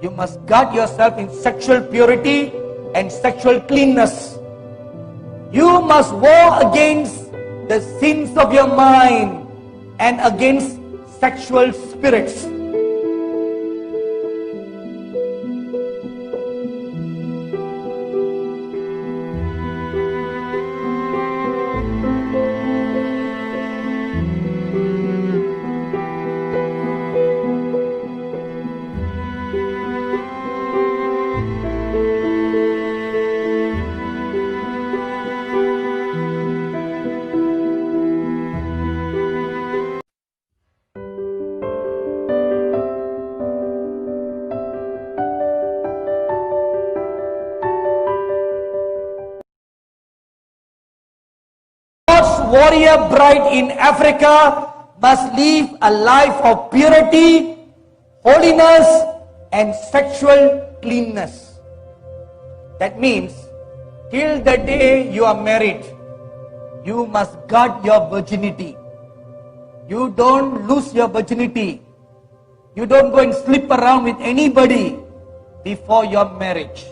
You must guard yourself in sexual purity and sexual cleanness. You must war against the sins of your mind and against sexual spirits. Warrior bride in Africa must live a life of purity, holiness, and sexual cleanness. That means, till the day you are married, you must guard your virginity. You don't lose your virginity. You don't go and sleep around with anybody before your marriage.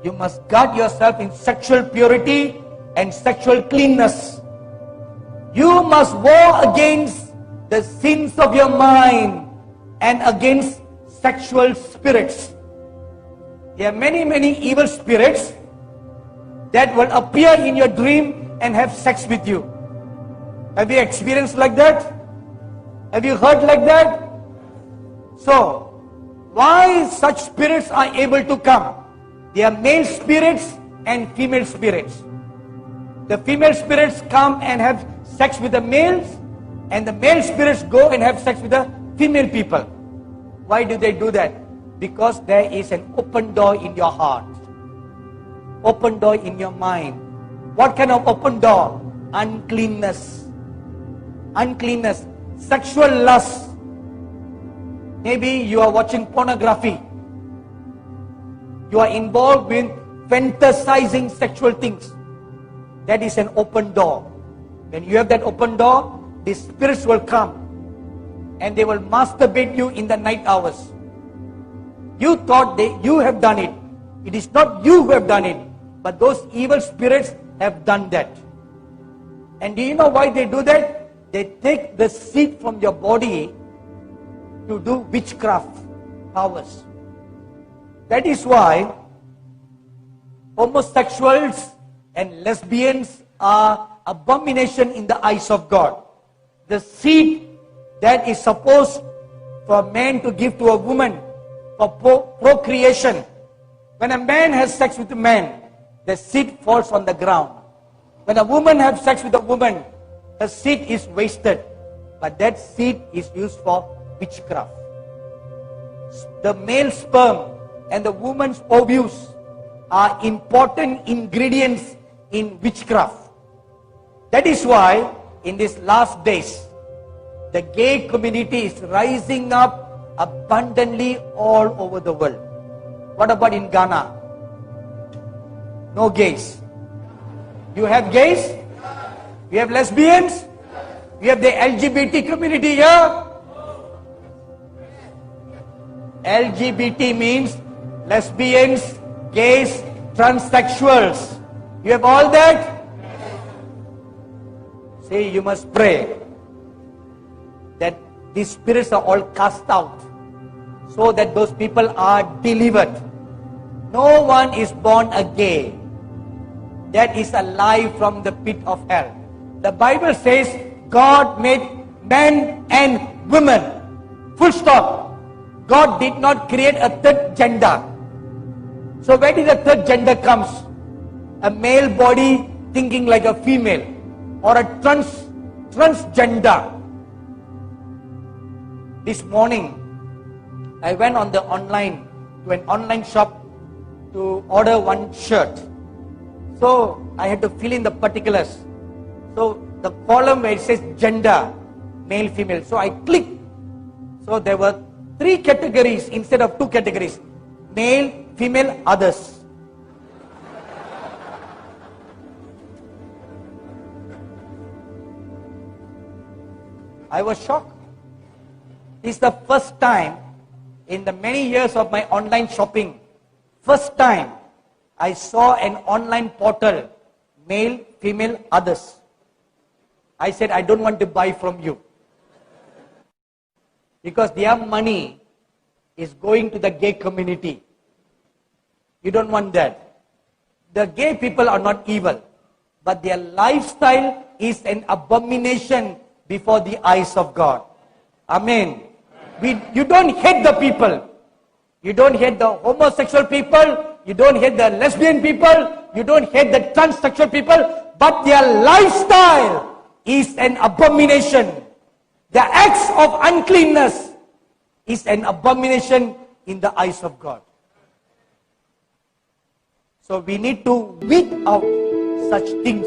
You must guard yourself in sexual purity and sexual cleanness. You must war against the sins of your mind and against sexual spirits. There are many evil spirits that will appear in your dream and have sex with you. Have you experienced like that? Have you heard like that? So, why such spirits are able to come? They are male spirits and female spirits. The female spirits come and have sex with the males, and the male spirits go and have sex with the female people. Why do they do that? Because there is an open door in your heart, open door in your mind. What kind of open door? Uncleanness. Uncleanness, sexual lust. Maybe you are watching pornography. You are involved with fantasizing sexual things. That is an open door. When you have that open door, the spirits will come and they will masturbate you in the night hours. You thought you have done it. It is not you who have done it, but those evil spirits have done that. And do you know why they do that? They take the seed from your body to do witchcraft powers. That is why homosexuals and lesbians are abomination in the eyes of God. The seed that is supposed for a man to give to a woman for procreation. When a man has sex with a man, the seed falls on the ground. When a woman has sex with a woman, the seed is wasted. But that seed is used for witchcraft. The male sperm and the woman's ovules are important ingredients in witchcraft. That is why in these last days, the gay community is rising up abundantly all over the world. What about in Ghana? No gays. You have gays? You have lesbians? You have the LGBT community here? LGBT means lesbians, gays, transsexuals. You have all that? Say, you must pray that these spirits are all cast out so that those people are delivered. No one is born a gay. That is a lie from the pit of hell. The Bible says God made men and women. Full stop. God did not create a third gender. So where did the third gender comes? A male body thinking like a female, or a transgender. This morning, I went on to an online shop to order one shirt. So I had to fill in the particulars. So the column where it says gender, male, female. So I clicked. So there were 3 categories instead of 2 categories. Male, female, others. I was shocked. It's the first time In the many years of my online shopping, first time I saw an online portal, male, female, others. I said, I don't want to buy from you. Because their money is going to the gay community. You don't want that. The gay people are not evil, but their lifestyle is an abomination before the eyes of God. Amen. You don't hate the people. You don't hate the homosexual people. You don't hate the lesbian people. You don't hate the transsexual people. But their lifestyle is an abomination. The acts of uncleanness is an abomination in the eyes of God. So we need to weed out such things